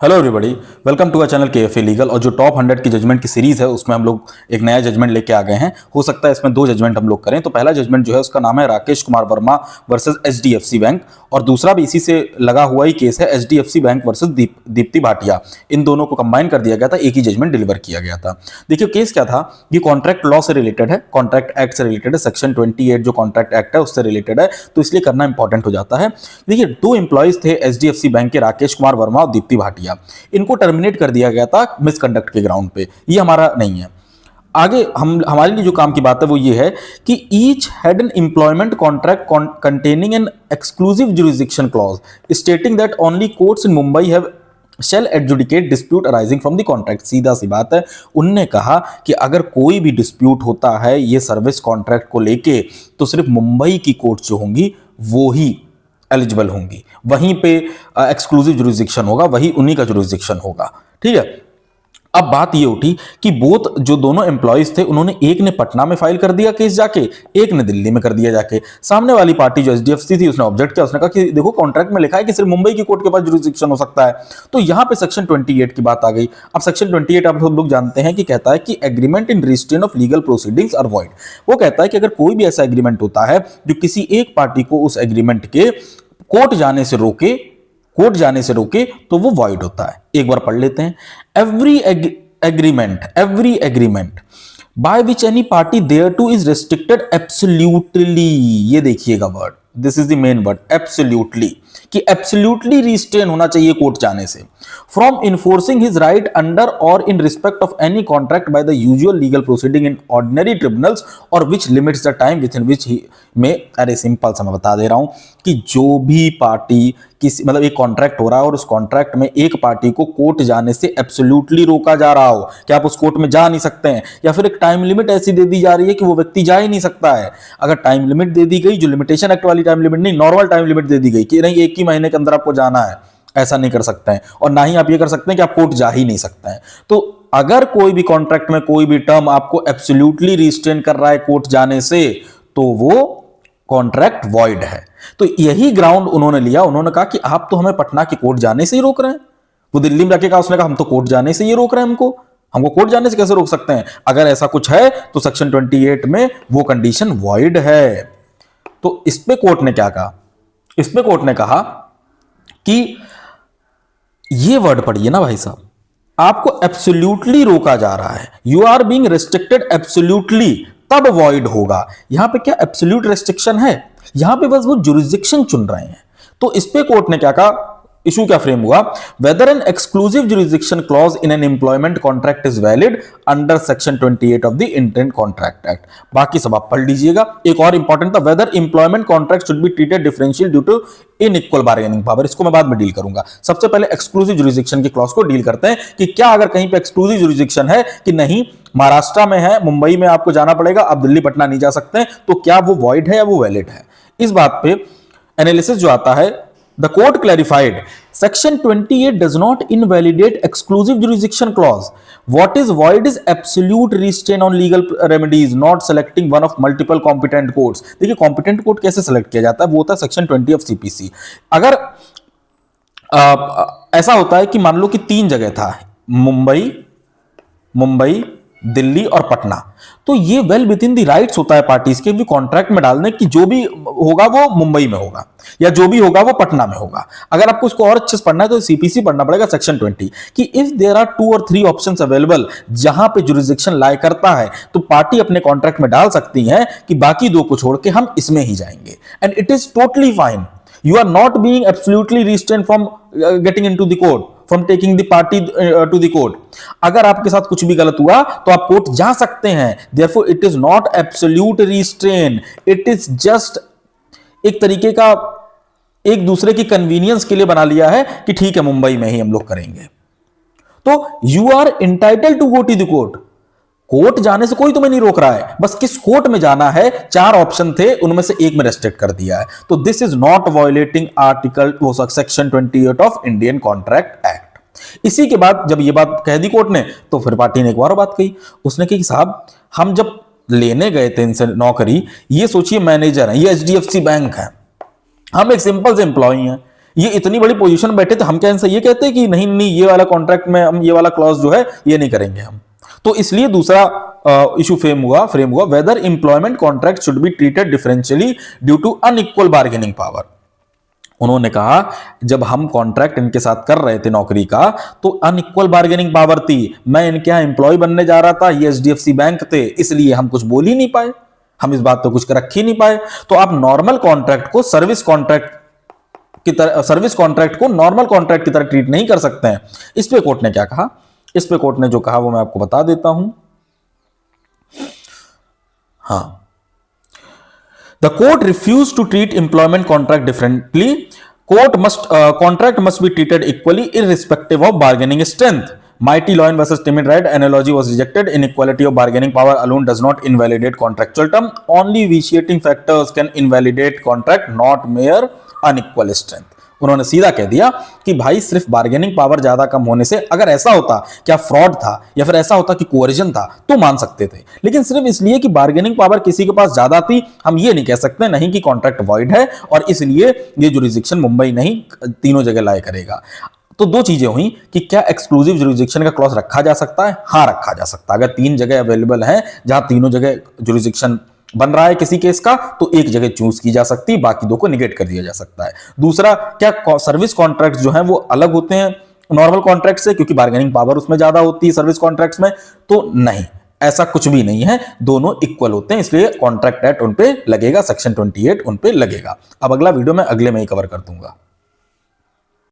Hello everybody, welcome to our channel KFA legal. और जो top 100 की जजमेंट की सीरीज है उसमें हम लोग एक नया जजमेंट लेके आ गए हैं। हो सकता है इसमें दो जजमेंट हम लोग करें। तो पहला जजमेंट जो है उसका नाम है Rakesh Kumar Verma versus HDFC bank, और दूसरा भी इसी से लगा हुआ ही केस है HDFC bank versus Deepti Bhatia. इन दोनों को कंबाइन कर दिया गया था, एक ही जजमेंट डिलीवर किया गया था। देखिए केस क्या था, ये कॉन्ट्रैक्ट लॉ से रिलेटेड है, कॉन्ट्रैक्ट एक्ट से रिलेटेड है, सेक्शन 28 जो कॉन्ट्रैक्ट एक्ट है उससे रिलेटेड है, तो इसलिए करना इंपॉर्टेंट हो जाता है। देखिए दो एम्प्लॉयज थे एचडीएफसी बैंक के, राकेश कुमार वर्मा और दीप्ति भाटिया। इनको टर्मिनेट कर दिया गया था मिसकंडक्ट के ग्राउंड पे, ये हमारा नहीं है। आगे हम हमारे लिए जो काम की बात है वो ये है कि each had an employment contract containing an exclusive jurisdiction clause stating that only courts in Mumbai have shall adjudicate dispute arising from the contract. सीधा सी बात है, उनने कहा कि अगर कोई भी डिस्प्यूट होता है ये सर्विस कॉन्ट्रैक्ट को लेके तो सिर्फ मुंबई की कोर्ट जो होंगी वो ही एलिजिबल होंगी, वहीं पे एक्सक्लूसिव जुरिसडिक्शन होगा, वही उन्हीं का जुरिसडिक्शन होगा। ठीक है। अब बात ये उठी कि बोथ जो दोनों एम्प्लॉयज थे उन्होंने, एक ने पटना में फाइल कर दिया केस जाके, एक ने दिल्ली में कर दिया जाके। सामने वाली पार्टी जो एचडीएफसी थी उसने ऑब्जेक्ट किया, उसने कहा कि देखो कॉन्ट्रैक्ट में लिखा है कि सिर्फ मुंबई की कोर्ट के पास जुरिसडिक्शन हो सकता है। तो यहां पे सेक्शन 28 की बात आ गई। अब सेक्शन 28 आप लोग जानते हैं कि कहता है कि agreement in restraint of legal proceedings are void. वो कहता है कि अगर कोई भी ऐसा एग्रीमेंट होता है जो किसी एक पार्टी को उस एग्रीमेंट के कोर्ट जाने से रोके तो वो वॉइड होता है। एक बार पढ़ लेते हैं। Every agreement by which any party thereto is restricted absolutely, ये देखिएगा word, this is the main word, absolutely, कि एब्सोल्यूटली रिस्ट्रेन होना चाहिए कोर्ट जाने से from enforcing his right under और in respect of any contract by the usual legal proceeding in ordinary tribunals और which limits the time within which he में। अरे simple सा मैं बता दे रहा हूं कि जो भी पार्टी किसी मतलब एक कॉन्ट्रैक्ट हो रहा है और उस कॉन्ट्रैक्ट में एक पार्टी को कोर्ट जाने से एब्सोल्यूटली रोका जा रहा हो कि आप उस कोर्ट में जा नहीं सकते हैं, या फिर एक टाइम लिमिट ऐसी दे दी जा रही है कि वो व्यक्ति जा ही नहीं सकता है। अगर टाइम लिमिट दे दी गई, जो लिमिटेशन एक्ट वाली टाइम लिमिट नहीं, नॉर्मल टाइम लिमिट दे दी गई कि नहीं एक ही महीने के अंदर आपको जाना है, ऐसा नहीं कर सकते हैं। और ना ही आप ये कर सकते हैं कि आप कोर्ट जा ही नहीं सकते हैं। तो अगर कोई भी कॉन्ट्रैक्ट में कोई भी टर्म आपको एब्सोल्यूटली रिस्ट्रेन कर रहा है कोर्ट जाने से, तो वो कॉन्ट्रैक्ट वॉइड है। तो यही ग्राउंड उन्होंने लिया। उन्होंने कहा कि आप तो हमें पटना की कोर्ट जाने से ही रोक रहे हैं। वो दिल्ली में जाके कहा, उसने कहा हम तो कोर्ट जाने से ही रोक रहे हैं, हमको कोर्ट जाने से कैसे रोक सकते हैं? अगर ऐसा कुछ है तो सेक्शन 28 में वो कंडीशन वॉइड है। तो इस पे कोर्ट ने क्या कहा? इस पे कोर्ट ने कहा कि ये वर्ड पढ़िए ना भाई साहब, आपको एब्सोल्यूटली रोका जा रहा है, you are being restricted absolutely, तब वॉइड होगा। यहां पे क्या एब्सोल्यूट रेस्ट्रिक्शन है? यहां पे बस वो जुरिसडिक्शन चुन रहे हैं। तो इस पे कोर्ट ने क्या कहा, इशू क्या फ्रेम हुआ, whether an exclusive jurisdiction clause in an employment contract is valid under section 28 of the Indian contract act. बाकी सब आप पढ़ लीजिएगा। एक और इंपॉर्टेंट था, whether employment contract should be treated differential due to inequal bargaining power. इसको मैं बाद में डील करूंगा। सबसे पहले एक्सक्लूसिव जुरिसडिक्शन की क्लॉज को डील करते हैं कि क्या अगर कहीं पे एक्सक्लूसिव जुरिसडिक्शन है कि नहीं, महाराष्ट्र में है, मुंबई में आपको जाना पड़ेगा, आप दिल्ली पटना नहीं जा सकते, तो क्या वो वॉइड है या वो वैलिड है? इस बात पे एनालिसिस जो आता है, the court clarified section 28 does not invalidate exclusive jurisdiction clause. What is void is absolute restrain on legal remedies not selecting one of multiple competent courts. देखिए कॉम्पिटेंट कोर्ट कैसे सेलेक्ट किया जाता है, वो होता है सेक्शन 20 ऑफ सीपीसी। अगर ऐसा होता है कि मान लो कि 3 जगह था, मुंबई, दिल्ली और पटना, तो ये well with in the rights होता है पार्टीज के भी कॉन्ट्रैक्ट में डालने की जो भी होगा वो मुंबई में होगा या जो भी होगा वो पटना में होगा। अगर आपको इसको और अच्छे से पढ़ना है तो सीपीसी पढ़ना पड़ेगा सेक्शन 20 कि इफ देयर आर 2 और 3 ऑप्शंस अवेलेबल जहां पे जुरिसडिक्शन लाई करता है तो पार्टी अपने कॉन्ट्रैक्ट में डाल सकती है कि बाकी 2 को छोड़ के हम इसमें ही जाएंगे, and it is totally fine. You are not being absolutely restrained from getting into the court, from taking the party to the court. अगर आपके साथ कुछ भी गलत हुआ तो आप कोर्ट जा सकते हैं। Therefore, it is not absolute restraint. It is just एक तरीके का एक दूसरे की कन्वीनियंस के लिए बना लिया है कि ठीक है मुंबई में ही हम लोग करेंगे। तो you are entitled to go to the court. Court जाने से कोई तुम्हें नहीं रोक रहा है, बस किस कोर्ट में जाना है। 4 ऑप्शन थे, उनमें से एक में रेस्ट्रिक्ट कर दिया है। तो this is not violating article section 28 of Indian contract act. इसी के बाद जब ये बात कह दी कोर्ट ने, तो फिर पार्टी ने एक और बात कही। उसने कही साहब हम जब लेने गए थे इनसे नौकरी, ये सोचिए मैनेजर है, ये एचडीएफसी बैंक है, हम एक सिंपल से एम्प्लॉई हैं, ये इतनी बड़ी पोजीशन बैठे थे, हम क्या इनसे ये कहते कि नहीं नहीं ये वाला कॉन्ट्रैक्ट में हम ये वाला क्लॉज जो है ये नहीं करेंगे हम। तो इसलिए दूसरा इशू फ्रेम हुआ whether employment contract should be treated differentially due to unequal bargaining power. उन्होंने कहा जब हम कॉन्ट्रैक्ट इनके साथ कर रहे थे नौकरी का तो अनइक्वल बार्गेनिंग पावर थी, मैं इनके यहां एम्प्लॉय बनने जा रहा था, ये HDFC बैंक थे, इसलिए हम कुछ बोल ही नहीं पाए, हम इस बात पे कुछ रख ही नहीं पाए। तो आप नॉर्मल कॉन्ट्रैक्ट को सर्विस कॉन्ट्रैक्ट की तरह, सर्विस कॉन्ट्रैक्ट को नॉर्मल कॉन्ट्रैक्ट की तरह ट्रीट नहीं कर सकते हैं। इस पे कोर्ट ने क्या कहा, इस पे कोर्ट ने जो कहा वो मैं आपको बता देता हूं। हाँ, the court refused to treat employment contract differently. Contract must be treated equally irrespective of bargaining strength. Mighty Loin versus Timid Right analogy was rejected. Inequality of bargaining power alone does not invalidate contractual term. Only vitiating factors can invalidate contract, not mere unequal strength. उन्होंने सीधा कह दिया कि भाई सिर्फ bargaining power ज्यादा कम होने से, अगर ऐसा होता क्या फ्रॉड था या फिर ऐसा होता कि कोरिजन था तो मान सकते थे, लेकिन सिर्फ इसलिए कि बार्गेनिंग पावर किसी के पास ज्यादा थी हम ये नहीं कह सकते नहीं कि कॉन्ट्रैक्ट वॉइड है और इसलिए ये जुरिस्डिक्शन मुंबई नहीं तीनों जगह लाया करेगा। तो दो चीजें हुई कि क्या एक्सक्लूसिव जुरिस्डिक्शन का क्लॉज रखा जा सकता है, हाँ रखा जा सकता है। अगर 3 जगह अवेलेबल है जहां तीनों जगह जुरिस्डिक्शन बन रहा है किसी केस का तो एक जगह चूज की जा सकती है, बाकी 2 को निगेट कर दिया जा सकता है। दूसरा, क्या सर्विस कॉन्ट्रैक्ट जो है वो अलग होते हैं नॉर्मल कॉन्ट्रैक्ट से क्योंकि बार्गेनिंग पावर उसमें ज्यादा होती है सर्विस कॉन्ट्रैक्ट्स में? तो नहीं, ऐसा कुछ भी नहीं है, दोनों इक्वल होते हैं, इसलिए कॉन्ट्रैक्ट एक्ट उन पे लगेगा, सेक्शन 28 उन पे लगेगा। अब अगला वीडियो मैं अगले में ही कवर कर दूंगा।